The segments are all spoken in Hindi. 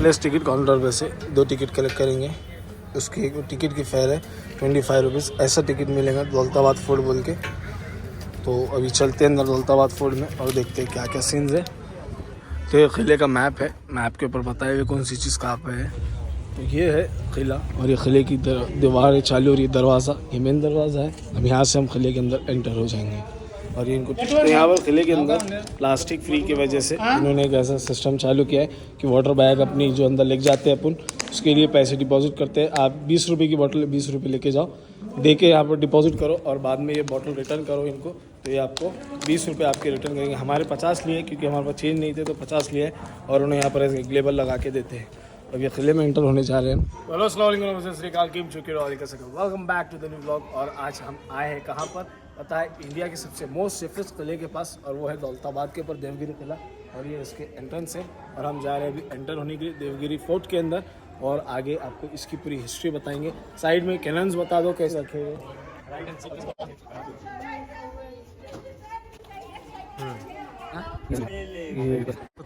कैशलेस टिकट काउंटर पे से 2 टिकट कलेक्ट करेंगे। उसकी टिकट की फेयर है 25 रुपीज़। ऐसा टिकट मिलेगा दौलताबाद फोर्ट बोल के। तो अभी चलते हैं अंदर दौलताबाद फोर्ट में और देखते हैं क्या क्या सीन्स है। तो ये किले का मैप है, मैप के ऊपर बताया हुआ कौन सी चीज़ कहाँ पे है। तो ये है किला और ये किले की दीवार है चालू और ये दरवाज़ा, ये मेन दरवाज़ा है। अब यहाँ से हम किले के अंदर एंटर हो जाएंगे। और ये इनको तो यहाँ पर किले के अंदर प्लास्टिक फ्री की वजह से इन्होंने एक ऐसा सिस्टम चालू किया है कि वाटर बैग अपनी जो अंदर लेके जाते हैं अपन, उसके लिए पैसे डिपॉजिट करते हैं। आप 20 रुपये की बोतल 20 रुपये लेके जाओ, दे के यहाँ पर डिपॉजिट करो और बाद में ये बोतल रिटर्न करो इनको, तो ये आपको 20 रुपये आपके रिटर्न करेंगे। हमारे 50 लिए क्योंकि हमारे पास चेंज नहीं थे, तो 50 लिए और उन्हें यहाँ पर एक लेबल लगा के देते हैं। अब ये किले में एंटर होने जा रहे हैं। हेलो अस्सलाम वालेकुम, welcome back to the new blog. और आज हम आए हैं कहाँ पर पता है? इंडिया के सबसे मोस्ट सेफेस्ट किले के पास, और वो है दौलताबाद के ऊपर देवगिरी किला। और ये इसके एंट्रेंस है और हम जा रहे हैं अभी एंटर होने के लिए देवगिरी फोर्ट के अंदर। और आगे आपको इसकी पूरी हिस्ट्री बताएंगे। साइड में कैनन्स बता दो कैसे रखे हुए।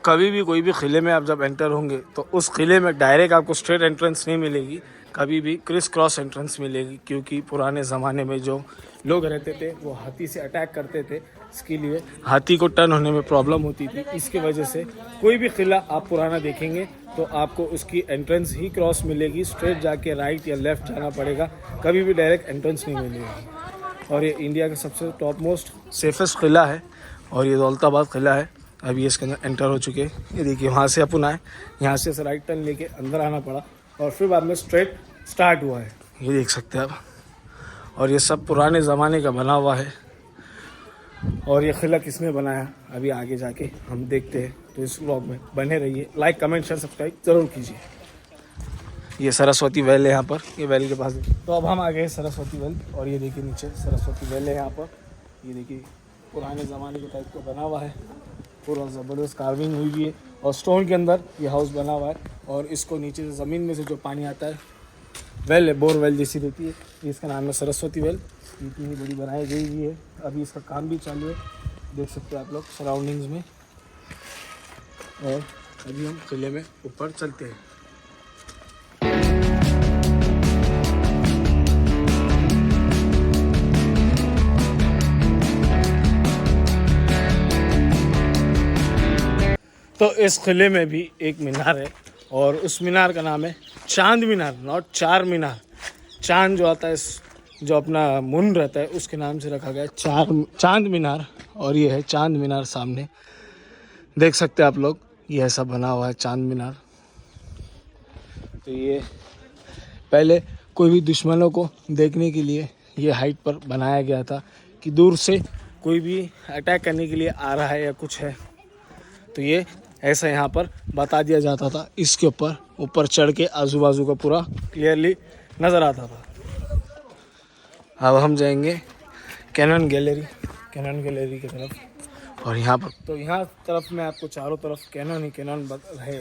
कभी भी कोई भी किले में आप जब एंटर होंगे तो उस किले में डायरेक्ट आपको स्ट्रेट एंट्रेंस नहीं मिलेगी, कभी भी क्रिस क्रॉस एंट्रेंस मिलेगी। क्योंकि पुराने ज़माने में जो लोग रहते थे वो हाथी से अटैक करते थे, इसके लिए हाथी को टर्न होने में प्रॉब्लम होती थी। इसकी वजह से कोई भी किला आप पुराना देखेंगे तो आपको उसकी एंट्रेंस ही क्रॉस मिलेगी, स्ट्रेट जाके राइट या लेफ़्ट जाना पड़ेगा, कभी भी डायरेक्ट एंट्रेंस नहीं मिलेगी। और ये इंडिया का सबसे टॉप मोस्ट सेफेस्ट किला है और ये दौलताबाद किला है। अभी इसके अंदर एंटर हो चुके हैं। ये देखिए वहाँ से अपन आए, यहाँ से राइट टर्न लेके अंदर आना पड़ा और फिर बाद में स्ट्रेट स्टार्ट हुआ है, ये देख सकते हैं आप। और ये सब पुराने ज़माने का बना हुआ है। और ये किला किसने बनाया अभी आगे जाके हम देखते हैं। तो इस व्लॉग में बने रहिए, लाइक कमेंट शेयर सब्सक्राइब ज़रूर कीजिए। ये सरस्वती वेल है यहाँ पर, ये वेल के पास। तो अब हम आ गए सरस्वती वेल और ये देखिए नीचे सरस्वती वेल है यहाँ पर। ये देखिए पुराने ज़माने के टाइप का बना हुआ है, पूरा ज़बरदस्त कार्विंग हुई हुई है और स्टोन के अंदर ये हाउस बना हुआ है। और इसको नीचे से ज़मीन में से जो पानी आता है, वेल है, बोर वेल जैसी रहती है, इसका नाम है सरस्वती वेल। इतनी बड़ी बनाई गई हुई है, अभी इसका काम भी चालू है, देख सकते हैं आप लोग सराउंडिंग्स में। और अभी हम किले में ऊपर चलते हैं। तो इस किले में भी एक मीनार है और उस मीनार का नाम है चांद मीनार, नॉट चार मीनार। चांद जो आता है, जो अपना मुन रहता है, उसके नाम से रखा गया है चांद मीनार। और ये है चांद मीनार, सामने देख सकते हैं आप लोग, ये ऐसा बना हुआ है चांद मीनार। तो ये पहले कोई भी दुश्मनों को देखने के लिए ये हाइट पर बनाया गया था कि दूर से कोई भी अटैक करने के लिए आ रहा है या कुछ है तो ये ऐसा यहाँ पर बता दिया जाता था। इसके ऊपर चढ़ के आजू बाजू का पूरा क्लियरली नज़र आता था। अब हम जाएंगे कैनन गैलरी की तरफ। और यहाँ पर तो यहाँ तरफ में आपको चारों तरफ कैनन ही कैनन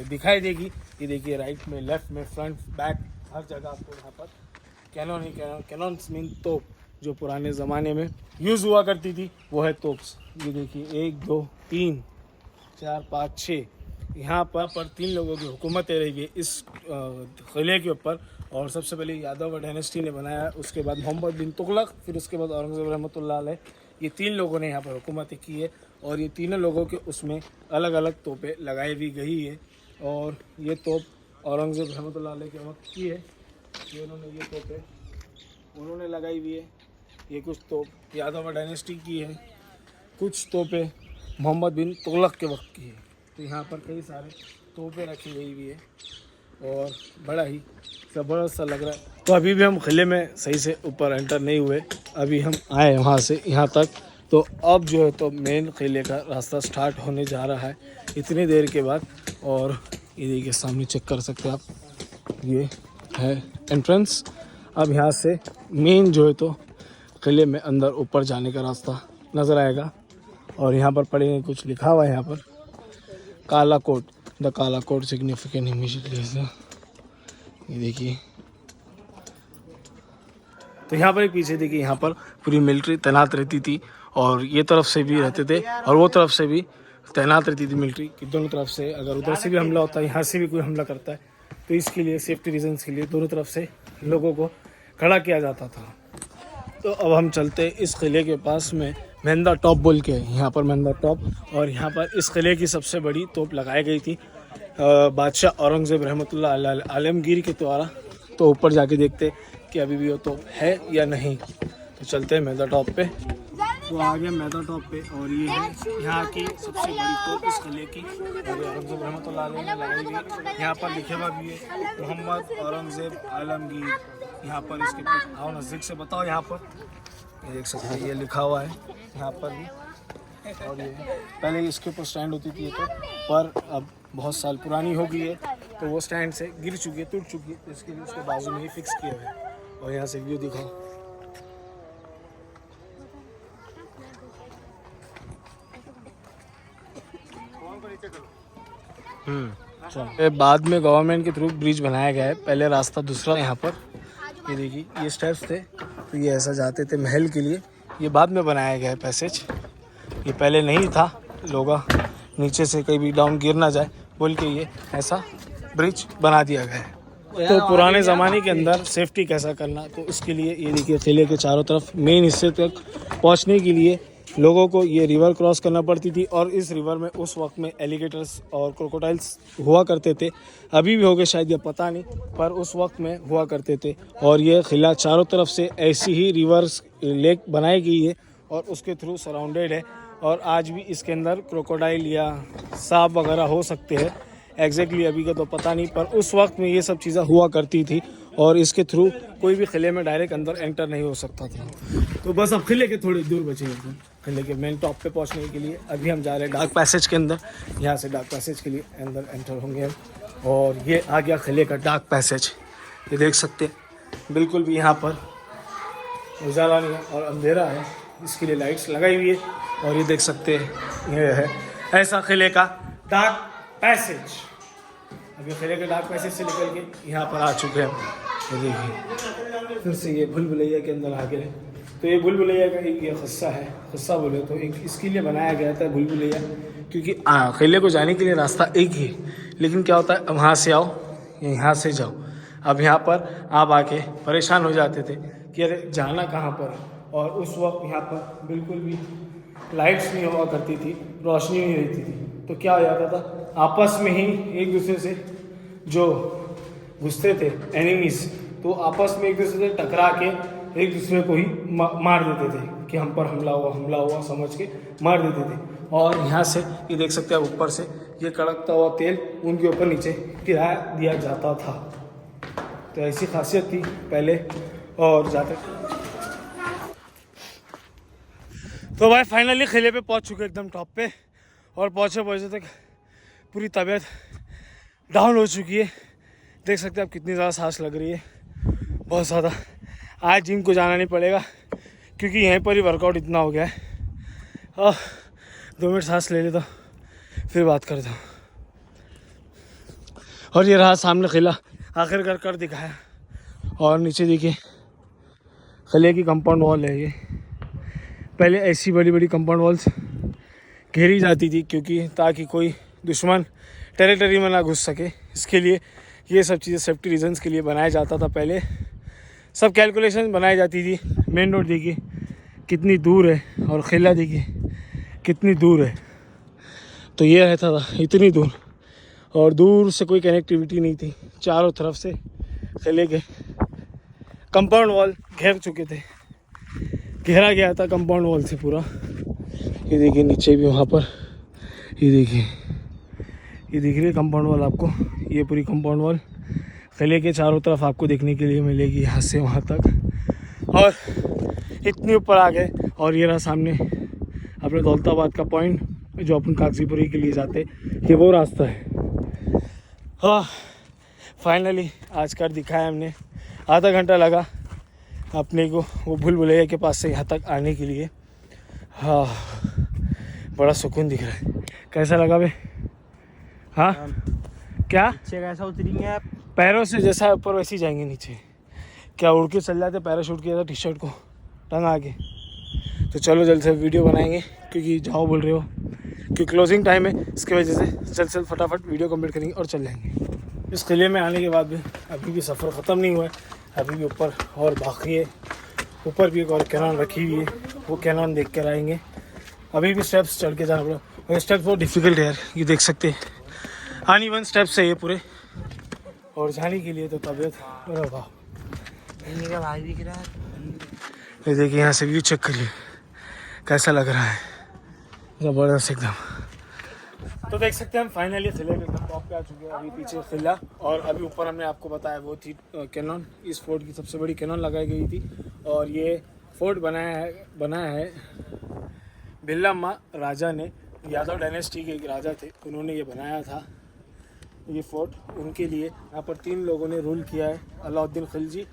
दिखाई देगी। ये देखिए राइट में, लेफ्ट में, फ्रंट बैक हर जगह आपको यहाँ पर कैनन ही कैनन। कैनन मीन तोप, जो पुराने ज़माने में यूज़ हुआ करती थी वो है तोप्स। ये देखिए 1 2 3 4 5 6 यहाँ पर 3 लोगों की हुकूमत रही है इस किले के ऊपर। और सबसे पहले यादव डायनेस्टी ने बनाया, उसके बाद मोहम्मद बिन तुगलक, फिर उसके बाद औरंगज़ेब रहमतुल्लाह अलैह। ये 3 लोगों ने यहाँ पर हुकूमत की है और ये तीनों लोगों के उसमें अलग अलग तोपें लगाई भी गई है। और ये तोप औरंगज़ेब रहमतुल्लाह अलैह के वक्त की है, ये उन्होंने लगाई हुई है। ये कुछ तोप यादव डायनेस्टी की है, कुछ तोपें मोहम्मद बिन तुगलक के वक्त की है। तो यहाँ पर कई सारे तोपें रखी गई हुई है और बड़ा ही ज़बरदस्त सा लग रहा है। तो अभी भी हम किले में सही से ऊपर एंटर नहीं हुए, अभी हम आए वहाँ से यहाँ तक। तो अब जो है तो मेन किले का रास्ता स्टार्ट होने जा रहा है इतनी देर के बाद। और ये देखिए सामने चेक कर सकते हैं आप, ये है एंट्रेंस। अब यहाँ से मेन जो है तो किले में अंदर ऊपर जाने का रास्ता नज़र आएगा। और यहाँ पर पढ़ेंगे कुछ लिखा हुआ है यहाँ पर, काला कोट, द काला कोट सिग्निफिकेंट इमीडिएटली। ये देखिए, तो यहाँ पर एक पीछे देखिए, यहाँ पर पूरी मिलिट्री तैनात रहती थी और ये तरफ से भी रहते थे और वो तरफ से भी तैनात रहती थी मिलिट्री, कि दोनों तरफ से अगर उधर से भी हमला होता है, यहाँ से भी कोई हमला करता है तो इसके लिए सेफ्टी रीजंस के लिए दोनों तरफ से लोगों को खड़ा किया जाता था। तो अब हम चलते इस किले के पास में मेहंदा टॉप बोल के, यहाँ पर मेहंदा टॉप, और यहाँ पर इस किले की सबसे बड़ी तोप लगाई गई थी बादशाह औरंगज़ेब रहमतुल्लाह अलैह आलमगीर के द्वारा। तो ऊपर जाके देखते कि अभी भी वो तोप है या नहीं। तो चलते हैं मेहंदा टॉप पे। तो आ गया मेहंदा टॉप पे, और ये है यहाँ की सबसे बड़ी तोप इस किले की, औरंगज़ेब रहमतुल्लाह अलैह ने लगाई गई। यहाँ पर लिखे हुआ भी है मोहम्मद औरंगज़ेब आलमगीर। यहाँ पर इसके आओ नज़दीक से बताओ, यहाँ पर ये देख सकते हैं, ये लिखा हुआ है यहाँ पर भी। और ये पहले इसके ऊपर स्टैंड होती थी ये तो, पर अब बहुत साल पुरानी हो गई है तो वो स्टैंड से गिर चुकी है, टूट चुकी है, तो इसके लिए उसके बाजू में ही फिक्स किया हुआ है। और यहाँ से व्यू दिखाओ। चलो, बाद में गवर्नमेंट के थ्रू ब्रिज बनाया गया है, पहले रास्ता दूसरा यहाँ पर। ये देखिए ये स्टेप्स थे, तो ये ऐसा जाते थे महल के लिए, ये बाद में बनाया गया है पैसेज, ये पहले नहीं था। लोग नीचे से कहीं भी डाउन गिर ना जाए बोल के ये ऐसा ब्रिज बना दिया गया है। तो पुराने ज़माने के अंदर सेफ्टी कैसा करना, तो इसके लिए ये देखिए किले के चारों तरफ मेन हिस्से तक पहुंचने के लिए लोगों को ये रिवर क्रॉस करना पड़ती थी। और इस रिवर में उस वक्त में एलिगेटर्स और क्रोकोडाइल्स हुआ करते थे, अभी भी हो गए शायद, ये पता नहीं, पर उस वक्त में हुआ करते थे। और ये किला चारों तरफ से ऐसी ही रिवर्स लेक बनाई गई है और उसके थ्रू सराउंडेड है। और आज भी इसके अंदर क्रोकोडाइल या सांप वगैरह हो सकते हैं, एग्जैक्टली अभी का तो पता नहीं, पर उस वक्त में ये सब चीज़ें हुआ करती थी। और इसके थ्रू कोई भी किले में डायरेक्ट अंदर एंटर नहीं हो सकता था। तो बस अब किले के थोड़ी दूर बचे हैं, किले के मेन टॉप पे पहुंचने के लिए अभी हम जा रहे हैं डार्क पैसेज के अंदर। यहाँ से डार्क पैसेज के लिए अंदर एंटर होंगे हम। और ये आ गया किले का डार्क पैसेज, ये देख सकते हैं बिल्कुल भी यहाँ पर उजाला नहीं है और अंधेरा है, इसके लिए लाइट्स लगाई हुई है। और ये देख सकते हैं ये है ऐसा किले का डार्क पैसेज। अभी किले के डार्क पैसेज से निकल के यहाँ पर आ चुके हैं। तो देखिए फिर से ये भूल भुलैया के अंदर आ गए। तो ये भूल भुलैया का एक ये क़स्सा है, क़स्सा बोले तो एक इसके लिए बनाया गया था भूल भुलैया, क्योंकि किले को जाने के लिए रास्ता एक ही, लेकिन क्या होता है वहाँ से आओ या यहाँ से जाओ। अब यहाँ पर आप आके परेशान हो जाते थे कि अरे जाना कहाँ पर। और उस वक्त यहाँ पर बिल्कुल भी लाइट्स नहीं हुआ करती थी, रोशनी नहीं रहती थी, तो क्या हो जाता था आपस में ही एक दूसरे से जो घुसते थे एनिमीज, तो आपस में एक दूसरे से टकरा के एक दूसरे को ही मार देते थे कि हम पर हमला हुआ समझ के मार देते थे। और यहाँ से ये देख सकते हैं ऊपर से ये कड़कता हुआ तेल उनके ऊपर नीचे गिरा दिया जाता था। तो ऐसी खासियत थी पहले। और जाते तो भाई फाइनली किले पे पहुंच चुके एकदम टॉप पे, और पहुंचे तक पूरी तबीयत डाउन हो चुकी है। देख सकते हैं आप कितनी ज़्यादा सांस लग रही है, बहुत ज़्यादा। आज जिम को जाना नहीं पड़ेगा क्योंकि यहीं पर ही वर्कआउट इतना हो गया है। 2 मिनट सांस ले लेता फिर बात करता हूँ। और ये रहा सामने किला, आखिरकार कर दिखाया। और नीचे देखिए किले की कंपाउंड वॉल है। ये पहले ऐसी बड़ी बड़ी कंपाउंड वॉल्स घेरी जाती थी क्योंकि ताकि कोई दुश्मन टेरिटरी में ना घुस सके, इसके लिए ये सब चीज़ें सेफ्टी रीजंस के लिए बनाया जाता था। पहले सब कैलकुलेशन बनाई जाती थी। मेन रोड देखिए कितनी दूर है और किला देखिए कितनी दूर है, तो ये रहता था इतनी दूर, और दूर से कोई कनेक्टिविटी नहीं थी। चारों तरफ से किले के कंपाउंड वॉल घेर चुके थे, घेरा गया था कंपाउंड वॉल से पूरा। ये देखिए नीचे भी वहाँ पर ये देखिए, ये दिख रही है कंपाउंड वॉल आपको। ये पूरी कंपाउंड वॉल किले के चारों तरफ आपको देखने के लिए मिलेगी, यहाँ से वहाँ तक। और इतने ऊपर आ गए, और ये रहा सामने अपने दौलताबाद का पॉइंट जो अपन कागजीपुरी के लिए जाते, ये वो रास्ता है। हाँ फाइनली आज कर दिखाया हमने। आधा घंटा लगा अपने को वो भूल भुलैया के पास से यहाँ तक आने के लिए। हाँ बड़ा सुकून दिख रहा है। कैसा लगा बे? हाँ क्या कैसा उतरेंगे आप? पैरों से जैसा ऊपर वैसे ही जाएंगे नीचे। क्या उड़ के चल जाते, पैराशूट किया था टी शर्ट को टंगा के। तो चलो जल्द से वीडियो बनाएंगे क्योंकि जाओ बोल रहे हो, क्योंकि क्लोजिंग टाइम है, इसकी वजह से चल फटाफट वीडियो कंप्लीट करेंगे और चल जाएंगे। इस किले में आने के बाद भी अभी भी सफ़र ख़त्म नहीं हुआ है, अभी भी ऊपर और बाकी है। ऊपर भी एक और कैनॉन रखी हुई है, वो कैनॉन देख कर आएंगे। अभी भी स्टेप्स चढ़ के जाना पड़ा और स्टेप्स बहुत डिफ़िकल्ट है यार, ये देख सकते हैं अनइवन स्टेप्स है ये पूरे, और जाने के लिए तो तबीयत अरे वाह। ये देखिए यहाँ से व्यू चेक करिए कैसा लग रहा है, ज़बरदस्त एकदम। तो देख सकते हैं हम फाइनली किले के एकदम टॉप पे आ चुके हैं। अभी पीछे किला और अभी ऊपर हमने आपको बताया वो थी कैनॉन। इस फोर्ट की सबसे बड़ी कैनॉन लगाई गई थी और ये फोर्ट बनाया है भिल्लम्मा राजा ने, यादव डायनेस्टी के एक राजा थे, उन्होंने ये बनाया था ये फोर्ट उनके लिए। यहाँ पर 3 लोगों ने रूल किया है, अलाउद्दीन खिलजी,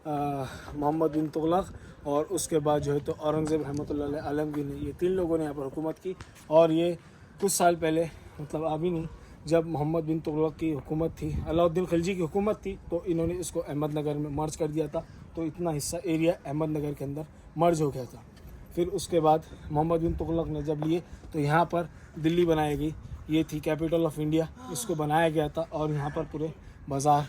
मोहम्मद बिन तुगलक और उसके बाद जो है तो औरंगज़ेब रहमतुल्लाह आलमगीर ने, ये 3 लोगों ने यहाँ पर हुकूमत की। और ये कुछ साल पहले, मतलब अभी नहीं, जब मोहम्मद बिन तुगलक की हुकूमत थी, अलाउद्दीन खिलजी की हुकूमत थी, तो इन्होंने इसको अहमदनगर में मर्ज कर दिया था। तो इतना हिस्सा एरिया अहमदनगर के अंदर मर्ज हो गया था। फिर उसके बाद मोहम्मद बिन तुगलक ने जब लिए तो यहाँ पर दिल्ली बनाई गई, ये थी कैपिटल ऑफ इंडिया, इसको बनाया गया था और यहाँ पर पूरे बाज़ार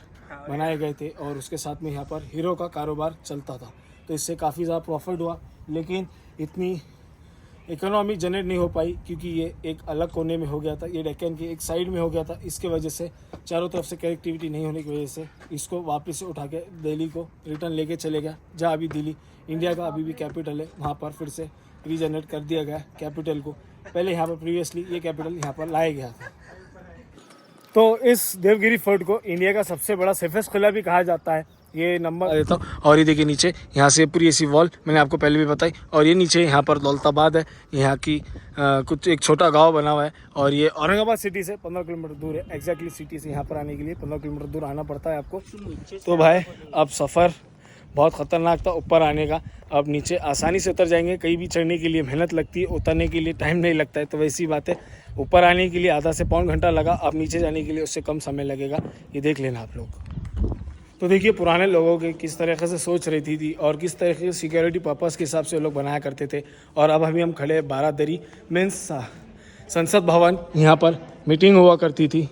बनाए गए थे और उसके साथ में यहाँ पर हीरो का कारोबार चलता था। तो इससे काफ़ी ज़्यादा प्रॉफिट हुआ, लेकिन इतनी इकोनॉमी जनरेट नहीं हो पाई क्योंकि ये एक अलग कोने में हो गया था, ये डेक्कन की एक साइड में हो गया था। इसके वजह से चारों तरफ से कनेक्टिविटी नहीं होने की वजह से इसको वापस से उठा के दिल्ली को रिटर्न लेके चले गया, जहाँ अभी दिल्ली इंडिया का अभी भी कैपिटल है, वहाँ पर फिर से रीजनरेट कर दिया गया कैपिटल को। पहले यहाँ पर प्रीवियसली ये कैपिटल यहाँ पर लाया गया था। तो इस देवगिरी फोर्ट को इंडिया का सबसे बड़ा सेफेस्ट किला भी कहा जाता है। ये नंबर देता हूँ, और ये देखिए नीचे यहाँ से पूरी ऐसी वॉल मैंने आपको पहले भी बताई, और ये नीचे यहाँ पर दौलताबाद है, यहाँ की कुछ एक छोटा गांव बना हुआ है। और ये औरंगाबाद सिटी से 15 किलोमीटर दूर है। एग्जैक्टली सिटी से यहाँ पर आने के लिए 15 किलोमीटर दूर आना पड़ता है आपको। तो भाई अब सफ़र बहुत ख़तरनाक था ऊपर आने का, अब नीचे आसानी से उतर जाएंगे। कहीं भी चढ़ने के लिए मेहनत लगती है, उतरने के लिए टाइम नहीं लगता है। तो वैसी बात है, ऊपर आने के लिए आधा से पौन घंटा लगा, अब नीचे जाने के लिए उससे कम समय लगेगा, ये देख लेना आप लोग। तो देखिए पुराने लोगों के किस तरीके से सोच रही थी और किस तरीके से सिक्योरिटी पर्पज़ के हिसाब से लोग बनाया करते थे। और अब अभी हम खड़े बारादरी मीन्स संसद भवन, यहाँ पर मीटिंग हुआ करती थी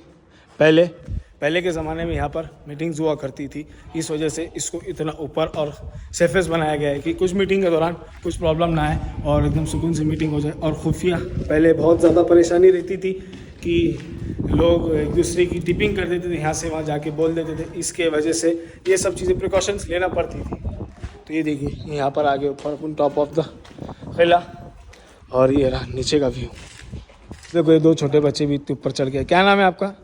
पहले के ज़माने में यहाँ पर मीटिंग्स हुआ करती थी। इस वजह से इसको इतना ऊपर और सेफेस्ट बनाया गया है कि कुछ मीटिंग के दौरान कुछ प्रॉब्लम ना आए और एकदम सुकून से मीटिंग हो जाए। और खुफिया पहले बहुत ज़्यादा परेशानी रहती थी कि लोग एक दूसरे की टिपिंग कर देते थे, यहाँ से वहाँ जाके बोल देते थे, इसके वजह से ये सब चीज़ें प्रिकॉशंस लेना पड़ती थी। तो ये देखिए यहाँ पर आगे ऊपर अपन टॉप ऑफ द किला, और ये रहा नीचे का व्यू। देखो ये 2 छोटे बच्चे भी इतने ऊपर चढ़ गए। क्या नाम है आपका?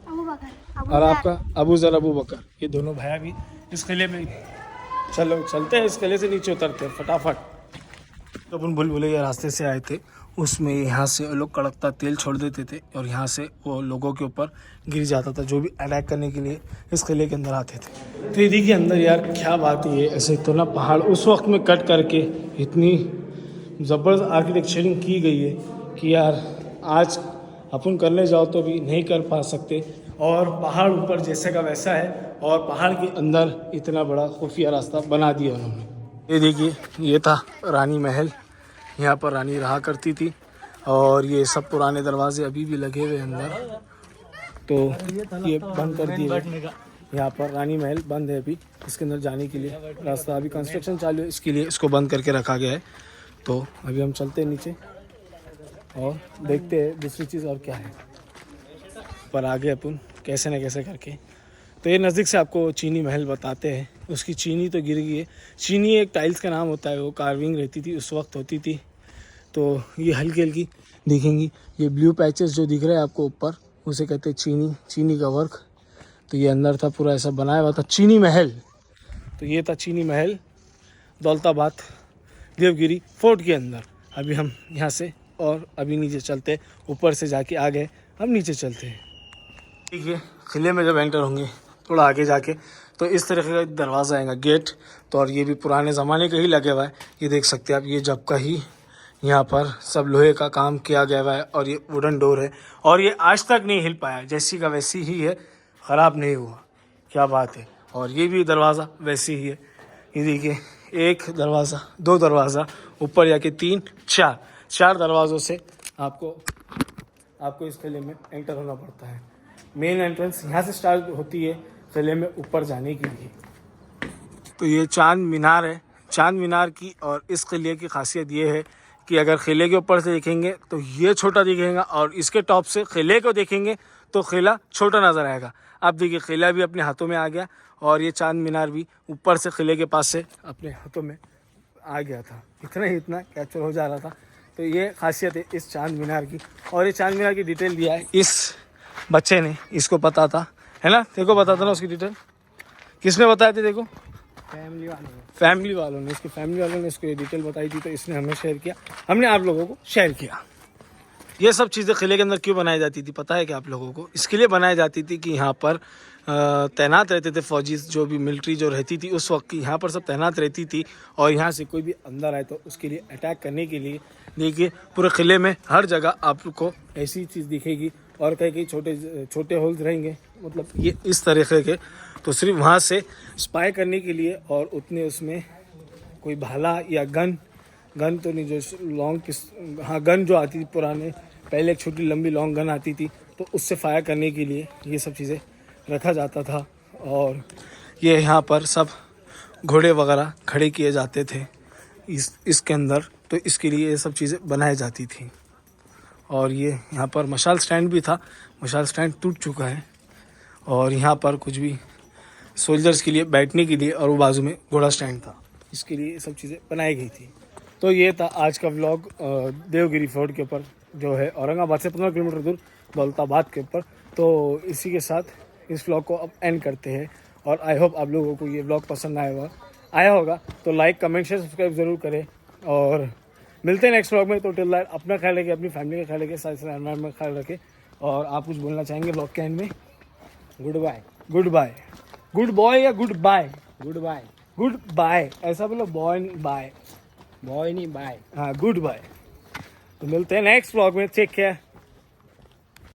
और आपका? अबूज़र अबू बकर। ये दोनों भैया भी इस किले में चलते हैं, इस किले से नीचे उतरते हैं फटाफट। तो अपन भूल-भुलैया रास्ते से आए थे, उसमें यहाँ से लोग कड़कता तेल छोड़ देते थे और यहाँ से वो लोगों के ऊपर गिर जाता था जो भी अटैक करने के लिए इस किले के अंदर आते थे। तो ये देखिए अंदर यार क्या बात है, ये ऐसे तो ना पहाड़ उस वक्त में कट करके इतनी ज़बरदस्त आर्किटेक्चरिंग की गई है कि यार आज अपन करने जाओ तो भी नहीं कर पा सकते। और पहाड़ ऊपर जैसे का वैसा है और पहाड़ के अंदर इतना बड़ा खुफिया रास्ता बना दिया उन्होंने। ये देखिए ये था रानी महल, यहाँ पर रानी रहा करती थी। और ये सब पुराने दरवाजे अभी भी लगे हुए अंदर, तो ये बंद कर दिए गए। यहाँ पर रानी महल बंद है अभी, इसके अंदर जाने के लिए रास्ता अभी कंस्ट्रक्शन चालू है, इसके लिए इसको बंद करके रखा गया है। तो अभी हम चलते हैं नीचे और देखते हैं दूसरी चीज़ और क्या है पर आगे अपन कैसे न कैसे करके। तो ये नज़दीक से आपको चीनी महल बताते हैं। उसकी चीनी तो गिर गई है, चीनी एक टाइल्स का नाम होता है, वो कार्विंग रहती थी उस वक्त होती थी। तो ये हल्की हल्की दिखेंगी, ये ब्लू पैचेस जो दिख रहे हैं आपको ऊपर, उसे कहते हैं चीनी का वर्क। तो ये अंदर था पूरा ऐसा बनाया हुआ था चीनी महल। तो ये था चीनी महल दौलताबाद देवगिरी फोर्ट के अंदर। अभी हम यहाँ से और अभी नीचे चलते, ऊपर से जाके आ गए, अब नीचे चलते हैं। ठीक है, किले में जब एंटर होंगे थोड़ा आगे जाके तो इस तरह का दरवाज़ा आएगा, गेट। तो और ये भी पुराने ज़माने का ही लगे हुआ है, ये देख सकते हैं आप, ये जब का ही यहाँ पर सब लोहे का काम किया गया हुआ है। और ये वुडन डोर है और ये आज तक नहीं हिल पाया, जैसी का वैसी ही है, ख़राब नहीं हुआ, क्या बात है। और ये भी दरवाज़ा वैसे ही है, ये देखिए एक दरवाज़ा, 2 दरवाज़ा, ऊपर जाके 3 4 दरवाज़ों से आपको इस किले में एंटर होना पड़ता है। मेन एंट्रेंस यहाँ से स्टार्ट होती है किले में ऊपर जाने के लिए। तो ये चांद मीनार है। चांद मीनार की और इस किले की खासियत ये है कि अगर किले के ऊपर से देखेंगे तो ये छोटा दिखेगा और इसके टॉप से किले को देखेंगे तो किला छोटा नज़र आएगा। अब देखिए किला भी अपने हाथों में आ गया और ये चांद मीनार भी ऊपर से किले के पास से अपने हाथों में आ गया था। इतना कैप्चर हो जा रहा था। तो ये खासियत है इस चांद मीनार की। और ये चांद मीनार की डिटेल दिया है इस बच्चे ने, इसको पता था, है ना? तेरे को पता था ना उसकी डिटेल? किसने बताया थी? देखो फैमिली वालों ने इसकी फैमिली वालों ने इसको ये डिटेल बताई थी, तो इसने हमें शेयर किया, हमने आप लोगों को शेयर किया। ये सब चीज़ें किले के अंदर क्यों बनाई जाती थी पता है कि आप लोगों को? इसके लिए बनाई जाती थी कि यहाँ पर तैनात रहते थे फौजी, जो भी मिलिट्री जो रहती थी उस वक्त की, यहाँ पर सब तैनात रहती थी और यहाँ से कोई भी अंदर आए तो उसके लिए अटैक करने के लिए। देखिए पूरे किले में हर जगह आपको ऐसी चीज़ दिखेगी और कहीं छोटे छोटे होल्स रहेंगे, मतलब ये इस तरीके के, तो सिर्फ वहाँ से स्पाई करने के लिए। और उतने उसमें कोई भाला या गन तो नहीं, जो लॉन्ग, हाँ गन जो आती थी पुराने, पहले एक छोटी लंबी लॉन्ग गन आती थी, तो उससे फायर करने के लिए ये सब चीज़ें रखा जाता था। और ये यहाँ पर सब घोड़े वगैरह खड़े किए जाते थे इसके अंदर, तो इसके लिए ये सब चीज़ें बनाई जाती थी। और ये यहाँ पर मशाल स्टैंड भी था, मशाल स्टैंड टूट चुका है। और यहाँ पर कुछ भी सोल्जर्स के लिए बैठने के लिए, और वो बाजू में घोड़ा स्टैंड था, इसके लिए ये सब चीज़ें बनाई गई थी। तो ये था आज का व्लॉग देवगिरी फोर्ट के ऊपर, जो है औरंगाबाद से 15 किलोमीटर दूर दौलताबाद के ऊपर। तो इसी के साथ इस व्लॉग को अब एंड करते हैं। और आई होप आप लोगों को ये व्लॉग पसंद आया होगा। तो लाइक, कमेंट, शेयर, सब्सक्राइब ज़रूर करें और मिलते हैं नेक्स्ट व्लॉग में। तो टिल दैट अपना ख्याल रखें, अपनी फैमिली का ख्याल रखें, साथ साथ एनवायरनमेंट में ख्याल रखें। और आप कुछ बोलना चाहेंगे व्लॉग के एंड में? गुड बाय गुड बॉय या गुड बाय ऐसा बोलो, बॉय नहीं बाय, हाँ गुड बाय। तो मिलते हैं नेक्स्ट व्लॉग में, टेक केयर।